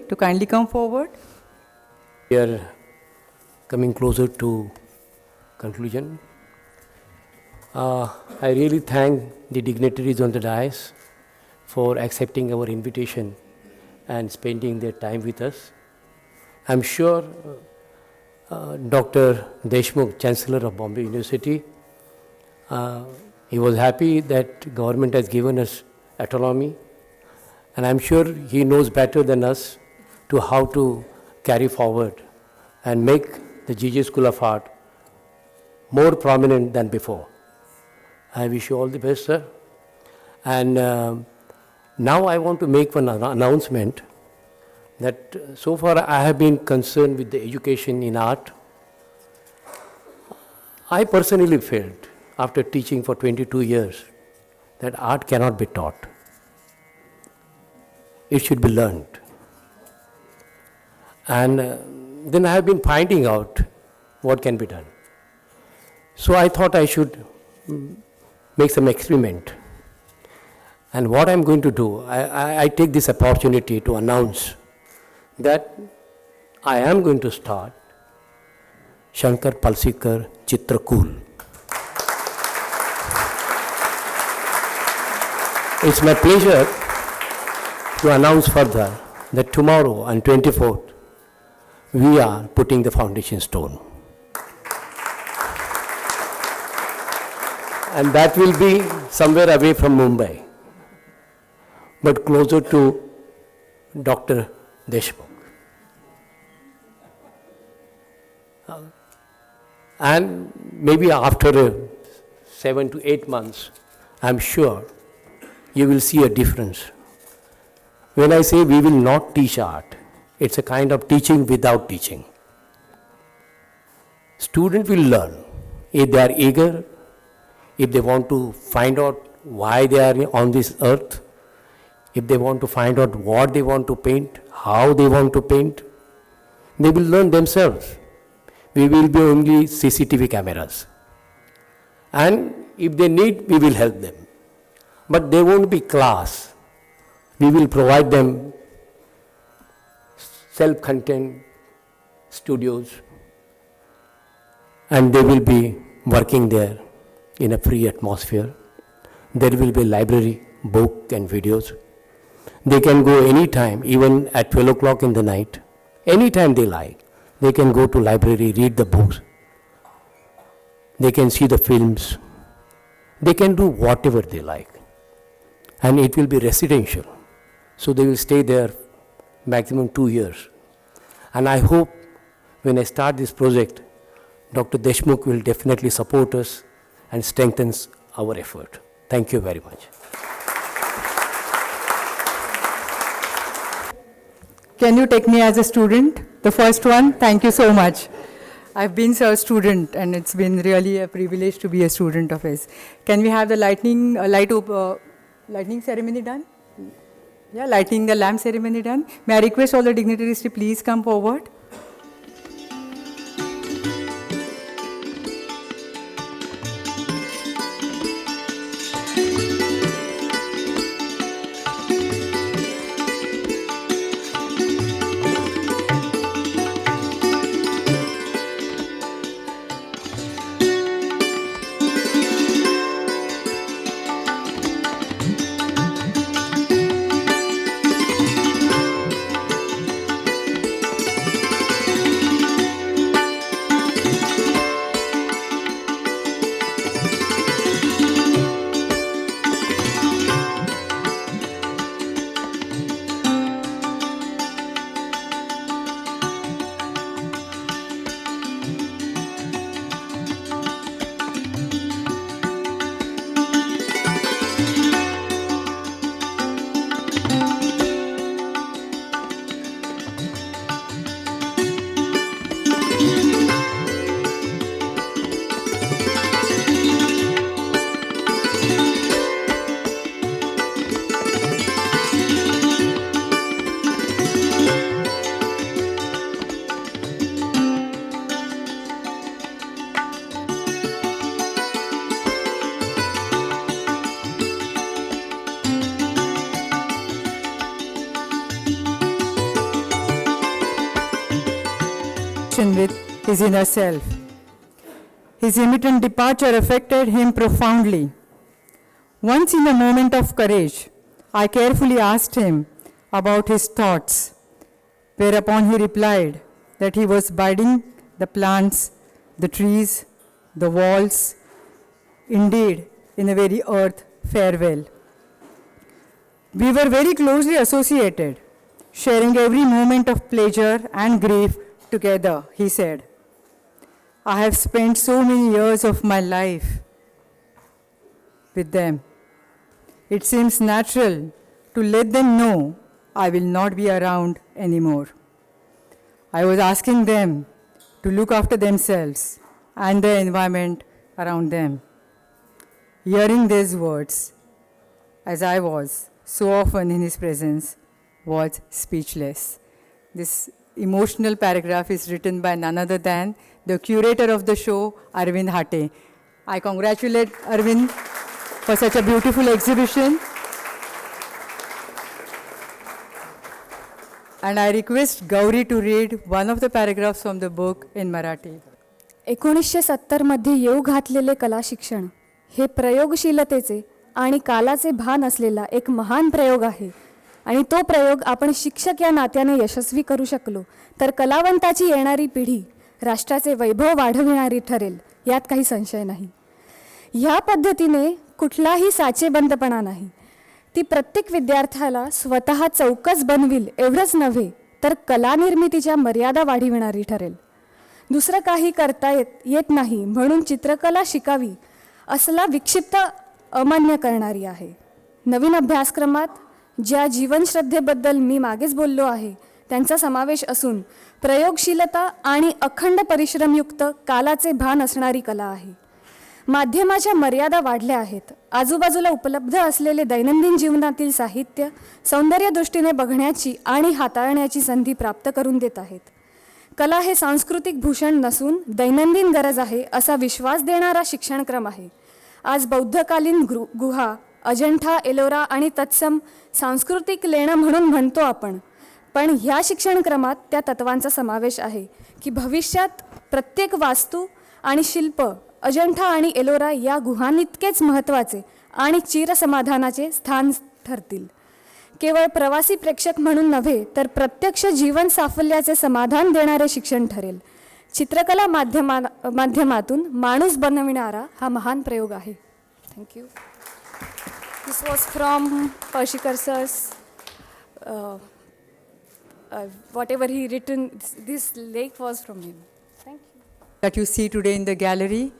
to kindly come forward. We are coming closer to conclusion. I really thank the dignitaries on the dais for accepting our invitation and spending their time with us. I'm sure Dr. Deshmukh, Chancellor of Bombay University, he was happy that government has given us autonomy, and I'm sure he knows better than us to how to carry forward and make the GJ School of Art more prominent than before. I wish you all the best, sir. And now I want to make one announcement that so far I have been concerned with the education in art. I personally felt, after teaching for 22 years, that art cannot be taught. It should be learned. And then I have been finding out what can be done. So I thought I should make some experiment. And what I'm going to do, I take this opportunity to announce that I am going to start Shankar Palsikar Chitrakul. It's my pleasure to announce further that tomorrow on 24th, we are putting the foundation stone. And that will be somewhere away from Mumbai, but closer to Dr. Deshmukh. And maybe after 7 to 8 months, I'm sure you will see a difference. When I say we will not teach art, it's a kind of teaching without teaching. Students will learn if they are eager, if they want to find out why they are on this earth, if they want to find out what they want to paint, how they want to paint, they will learn themselves. We will be only CCTV cameras. And if they need, we will help them. But they won't be class. We will provide them self-contained studios, and they will be working there in a free atmosphere. There will be library, book and videos. They can go anytime, even at 12 o'clock in the night, anytime they like. They can go to library, read the books. They can see the films. They can do whatever they like. And it will be residential. So they will stay there maximum 2 years. And I hope when I start this project, Dr. Deshmukh will definitely support us and strengthens our effort. Thank you very much. Can you take me as a student? The first one, thank you so much. I've been a student and it's been really a privilege to be a student of his. Can we have the lighting ceremony done? Yeah, lighting the lamp ceremony done. May I request all the dignitaries to please come forward? connection with his inner self. His imminent departure affected him profoundly. Once, in a moment of courage, I carefully asked him about his thoughts, whereupon he replied that he was bidding the plants, the trees, the walls, indeed, in the very earth, farewell. We were very closely associated, sharing every moment of pleasure and grief together, he said. I have spent so many years of my life with them. It seems natural to let them know I will not be around anymore. I was asking them to look after themselves and the environment around them. Hearing these words, as I was so often in his presence, was speechless. This emotional paragraph is written by none other than the curator of the show, Arvind Hate. I congratulate Arvind for such a beautiful exhibition. And I request Gauri to read one of the paragraphs from the book in Marathi. 1970 येऊ घातलेले कला शिक्षण हे प्रयोगशीलतेचे आणि कालाचे भान असलेला एक महान प्रयोग आहे आणि तो प्रयोग आपण शिक्षक या नात्याने यशस्वी करू शकलो तर कलावंताची येणारी पिढी राष्ट्राचे वैभव वाढविणारी ठरेल यात काही संशय नाही. ह्या पद्धतीने कुठलाही साचेबंदपणा नाही. ती प्रत्येक विद्यार्थ्याला स्वतः चौकस बनविल एवढंच नव्हे तर कला निर्मितीच्या मर्यादा वाढविणारी ठरेल. दुसरं काही करता येत नाही म्हणून चित्रकला शिकावी असला विक्षिप्त अमान्य करणारी आहे. नवीन अभ्यासक्रमात ज्या जीवनश्रद्धेबद्दल मी मागेच बोललो आहे त्यांचा समावेश असून प्रयोगशीलता आणि अखंड परिश्रमयुक्त कालाचे भान असणारी कला आहे. माध्यमाच्या मर्यादा वाढल्या आहेत. आजूबाजूला उपलब्ध असलेले दैनंदिन जीवनातील साहित्य सौंदर्य दृष्टीने बघण्याची आणि हाताळण्याची संधी प्राप्त करून देत आहेत. कला हे सांस्कृतिक भूषण नसून दैनंदिन गरज आहे असा विश्वास देणारा शिक्षणक्रम आहे. आज बौद्धकालीन गुहा, अजंठा, एलोरा आणि तत्सम सांस्कृतिक लेणं म्हणून म्हणतो आपण, पण ह्या शिक्षणक्रमात त्या तत्वांचा समावेश आहे की भविष्यात प्रत्येक वास्तू आणि शिल्प अजंठा आणि एलोरा या गुहांइतकेच महत्त्वाचे आणि चिरसमाधानाचे स्थान ठरतील. केवळ प्रवासी प्रेक्षक म्हणून नव्हे तर प्रत्यक्ष जीवन साफल्याचे समाधान देणारे शिक्षण ठरेल. चित्रकला माध्यमातून माणूस बनविणारा हा महान प्रयोग आहे. Thank you. This was from Parshikar sirs. whatever he written, this lake was from him. Thank you. That you see today in the gallery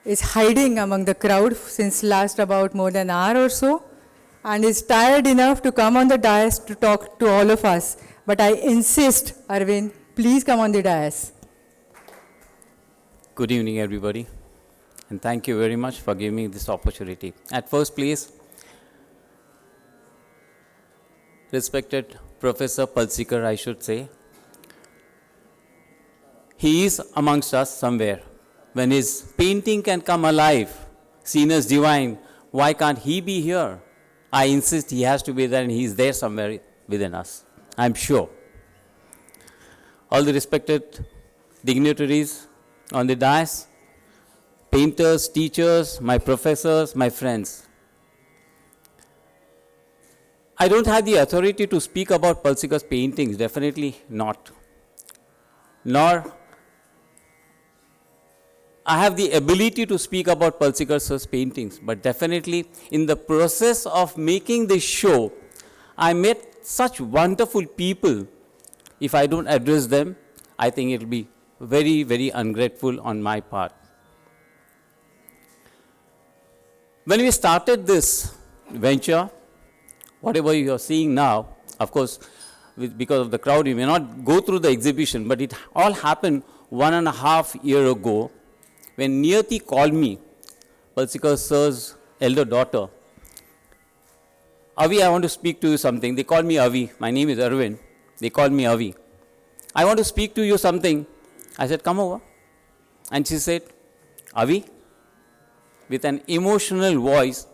is hiding among the crowd since last about more than an hour or so, and is tired enough to come on the dais to talk to all of us. But I insist, Arvind, please come on the dais. Good evening, everybody, and thank you very much for giving me this opportunity. At first place, respected Professor Palsikar, I should say, he is amongst us somewhere. When his painting can come alive, seen as divine, why can't he be here? I insist he has to be there, and he is there somewhere within us, I'm sure. All the respected dignitaries on the dais, painters, teachers, my professors, my friends. I don't have the authority to speak about Palsikar's paintings, definitely not. Nor I have the ability to speak about Palsikar's paintings, but definitely in the process of making this show, I met such wonderful people. If I don't address them, I think it will be very, very ungrateful on my part. When we started this venture, whatever you are seeing now, of course, because of the crowd, you may not go through the exhibition, but it all happened 1.5 years ago when Niyati called me, Palsikar sir's elder daughter. Avi, I want to speak to you something. They call me Avi. My name is Arvind. They call me Avi. I want to speak to you something. I said, come over. And she said, Avi, with an emotional voice,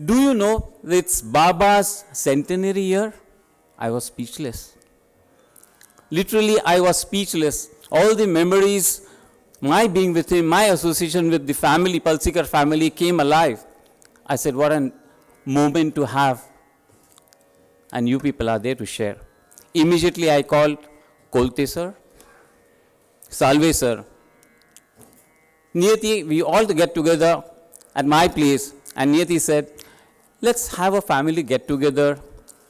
do you know it's Baba's centenary year? I was speechless. Literally, I was speechless. all the memories, my being with him, my association with the family, Palsikar family, came alive. I said, what a moment to have. And you people are there to share. Immediately I called Kolte sir, Salve sir, Niyati, we all get together at my place. And Niyati said, let's have a family get together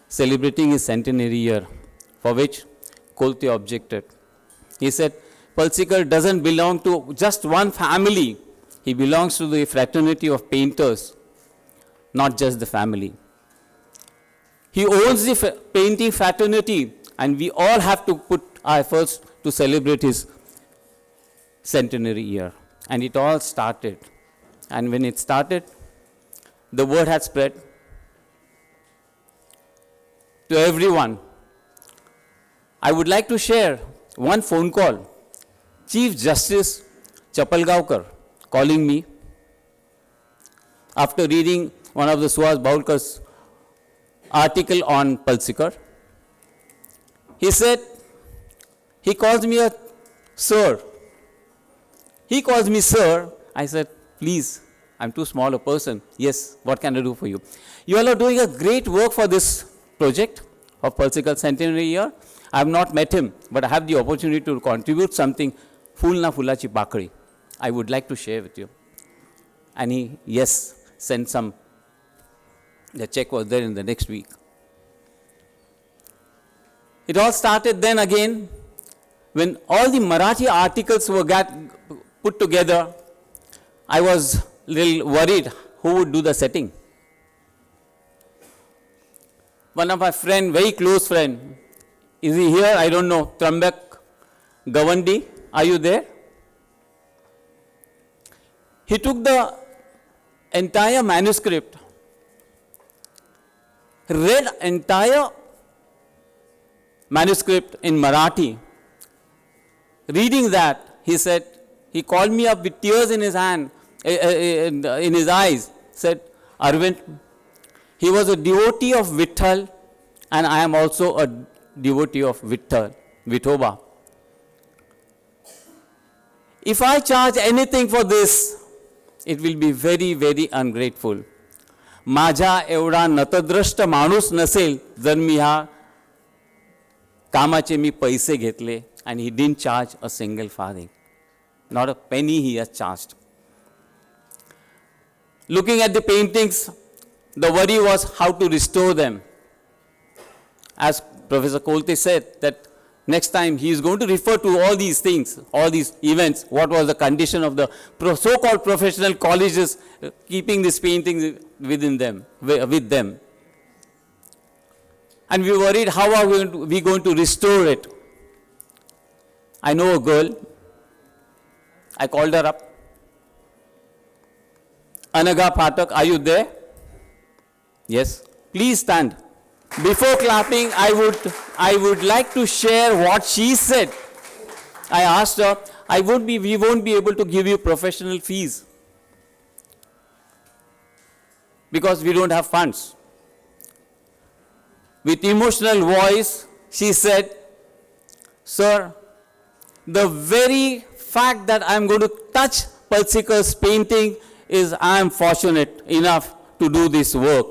celebrating his centenary year, for which Kolte objected. He said, Palsikar doesn't belong to just one family. He belongs to the fraternity of painters, not just the family. He owns the painting fraternity, and we all have to put our efforts to celebrate his centenary year. And it all started. And when it started, the word had spread to everyone. I would like to share one phone call. Chief Justice Chapalgaonkar calling me after reading one of the Suhas Baulkar's article on Palsikar. He said, he calls me a sir. He calls me sir. I said, please, I'm too small a person. Yes, what can I do for you? You all are doing a great work for this project of Palsikar centenary year. I have not met him, but I have the opportunity to contribute something. Phul na phulachi pakri. I would like to share with you. And he, yes, sent some. The check was there in the next week. It all started then again when all the Marathi articles were put together. I was a little worried who would do the setting. One of my friend, very close friend, is he here? I don't know. Trambak Gawandi, are you there? He took the entire manuscript, read entire manuscript in Marathi. Reading that, he said, he called me up with tears in his hand, in his eyes, said, Arvind, he was a devotee of Vitthal, and I am also a devotee of Vithoba. If I charge anything for this, it will be very, very ungrateful. माझा एवढा नतद्रष्ट माणूस नसेल जर मी ह्या कामाचे मी पैसे घेतले, and he didn't charge a single farthing. Not a penny he has charged. Looking at the paintings, the worry was how to restore them. As Professor Kolte said, that next time he is going to refer to all these things, all these events, what was the condition of the so-called professional colleges keeping these paintings within them, with them. And we worried how are we going to restore it. I know a girl. I called her up. Anaga Pathak, are you there? Yes. Please stand. Before clapping, I would like to share what she said. I asked her, we won't be able to give you professional fees because we don't have funds. With emotional voice, she said, sir, the very fact that I'm going to touch Palsikar's painting is I am fortunate enough to do this work.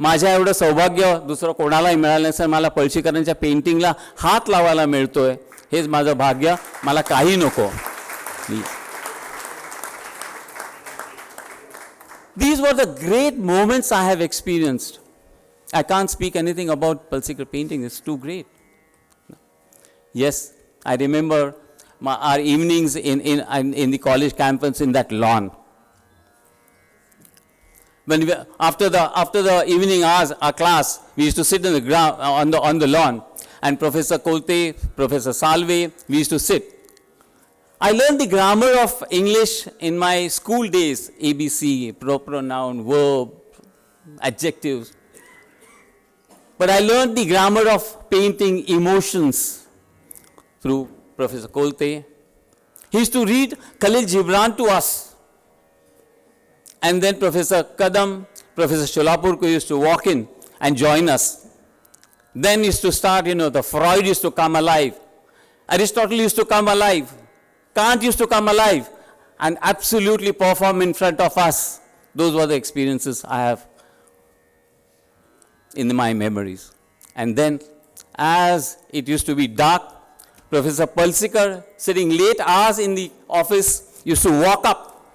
माझ्या एवढं सौभाग्य दुसरं कोणालाही मिळालं नाही sir, मला पळशीकरांच्या पेंटिंगला हात लावायला मिळतोय, हेच माझं भाग्य, मला काही नको. These were the great moments I have experienced. I can't speak anything about Palsikar painting, it's too great. Yes, I remember our evenings in the college campus in that lawn. When after the evening hours, our class, we used to sit in the ground on the lawn, and Professor Kolte, Professor Salve, we used to sit. I learned the grammar of English in my school days, ABC, proper noun, verb, adjectives. But I learned the grammar of painting emotions through Professor Kolte. He used to read Khalil Gibran to us. And then Professor Kadam, Professor Sholapurko used to walk in and join us. Then used to start, the Freud used to come alive. Aristotle used to come alive. Kant used to come alive and absolutely perform in front of us. Those were the experiences I have in my memories. And then, as it used to be dark, Professor Palsikar, sitting late hours in the office, used to walk up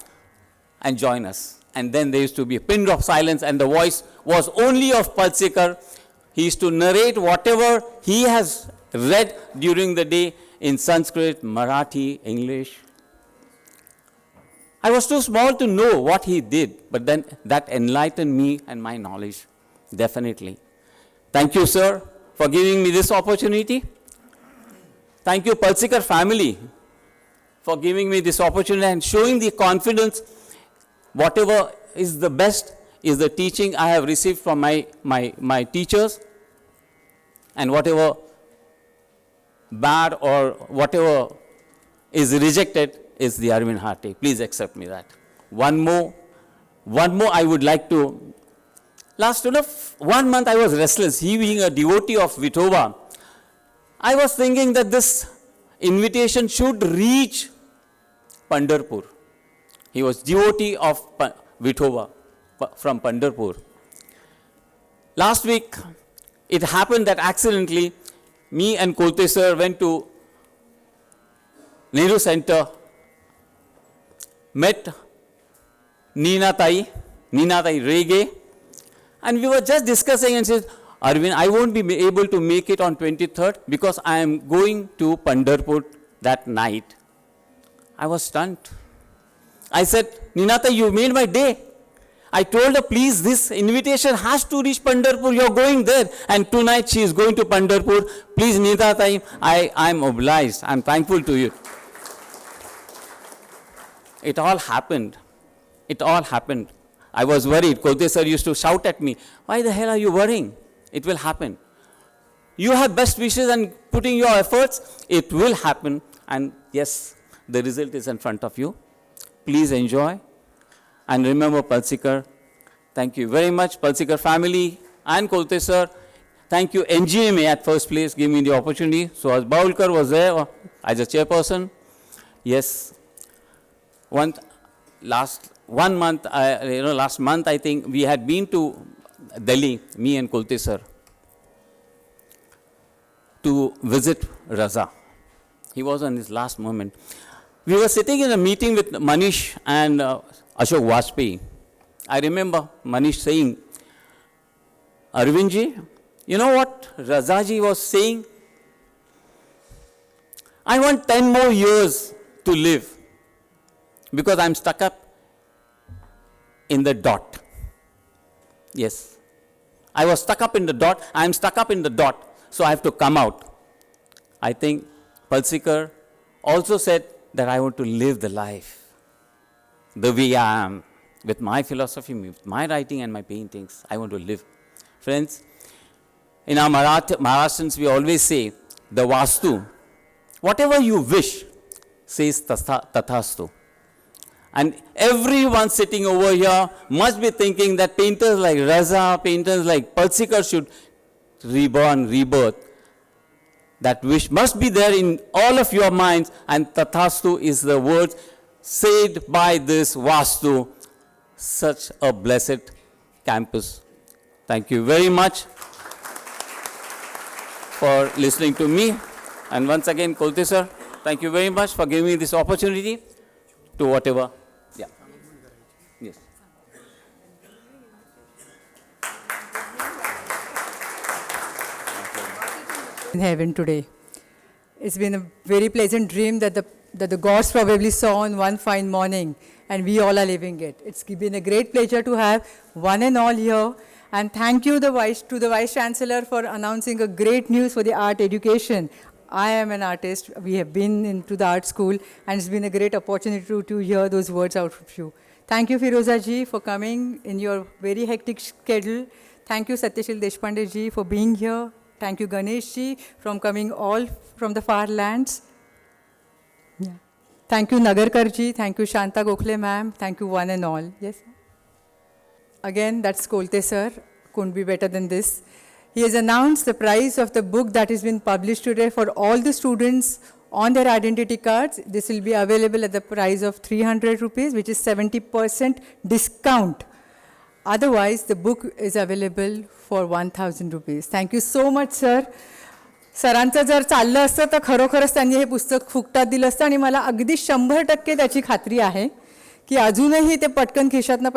and join us. And then there used to be a pin drop silence, and the voice was only of Palsikar. He used to narrate whatever he has read during the day in Sanskrit, Marathi, English. I was too small to know what he did, but then that enlightened me and my knowledge, definitely. Thank you, sir, for giving me this opportunity. Thank you, Palsikar family, for giving me this opportunity and showing the confidence. Whatever is the best is the teaching I have received from my teachers, and whatever bad or whatever is rejected is the Arvind Harte. Please accept me that. One more I would like to. Last 1 month I was restless. He being a devotee of Vithoba, I was thinking that this invitation should reach Pandharpur. He was devotee of Vithoba from Pandharpur. Last week, it happened that accidentally, me and Kolte sir went to Nehru Center, met Nina Tai Rege, and we were just discussing and said, Arvind, I won't be able to make it on 23rd because I am going to Pandharpur that night. I was stunned. I said, Ninata, you made my day. I told her, please, this invitation has to reach Pandharpur. You're going there. And tonight she is going to Pandharpur. Please, Ninata, I'm obliged. I'm thankful to you. It all happened. I was worried. Kote sir used to shout at me, why the hell are you worrying? It will happen. You have best wishes and putting your efforts, it will happen. And yes, the result is in front of you. Please enjoy. And remember Palsikar. Thank you very much, Palsikar family and Kolte sir. Thank you, NGMA at first place, giving me the opportunity. So as Baulkar was there as a chairperson. Yes. Last month I think we had been to Delhi, me and Kolte sir, to visit Raza. He was on his last moment. We were sitting in a meeting with Manish and Ashok Vajpayee. I remember Manish saying, Arvindji, you know what Razaji was saying? I want 10 more years to live because I'm stuck up in the dot. Yes. I was stuck up in the dot. I'm stuck up in the dot. So I have to come out. I think Palsikar also said that I want to live the life the way I am, with my philosophy, with my writing and my paintings. I want to live. Friends, in our Maharashtrians, we always say, the Vastu, whatever you wish, says Tathastu. And everyone sitting over here must be thinking that painters like Raza, painters like Palsikar should rebirth. That wish must be there in all of your minds, and Tathastu is the word said by this Vastu. Such a blessed campus. Thank you very much for listening to me. And once again, Kolte sir, thank you very much for giving me this opportunity to whatever. Yeah. Yes. In heaven today. It's been a very pleasant dream that the gods probably saw on one fine morning, and we all are living it. It's been a great pleasure to have one and all here, and thank you to the Vice Chancellor for announcing a great news for the art education. I am an artist. We have been into the art school, and it's been a great opportunity to hear those words out of you. Thank you, Firoza ji, for coming in your very hectic schedule. Thank you, Satyashil Deshpande ji, for being here. Thank you, Ganesh ji, from coming all from the far lands. Yeah. Thank you, Nagarkar ji. Thank you, Shanta Gokhale ma'am. Thank you, one and all. Yes. Again, that's Kolte sir. Couldn't be better than this. He has announced the prize of the book that has been published today for all the students on their identity cards. This will be available at the price of 300 rupees, which is 70% discount. Otherwise, the book is available for 1000 rupees. Thank you so much, sir. सरांचं जर चाललं असतं तर खरोखरच त्यांनी हे पुस्तक फुकटात दिलं असतं आणि मला अगदी 100% त्याची खात्री आहे की अजूनही ते पटकन खिशातनं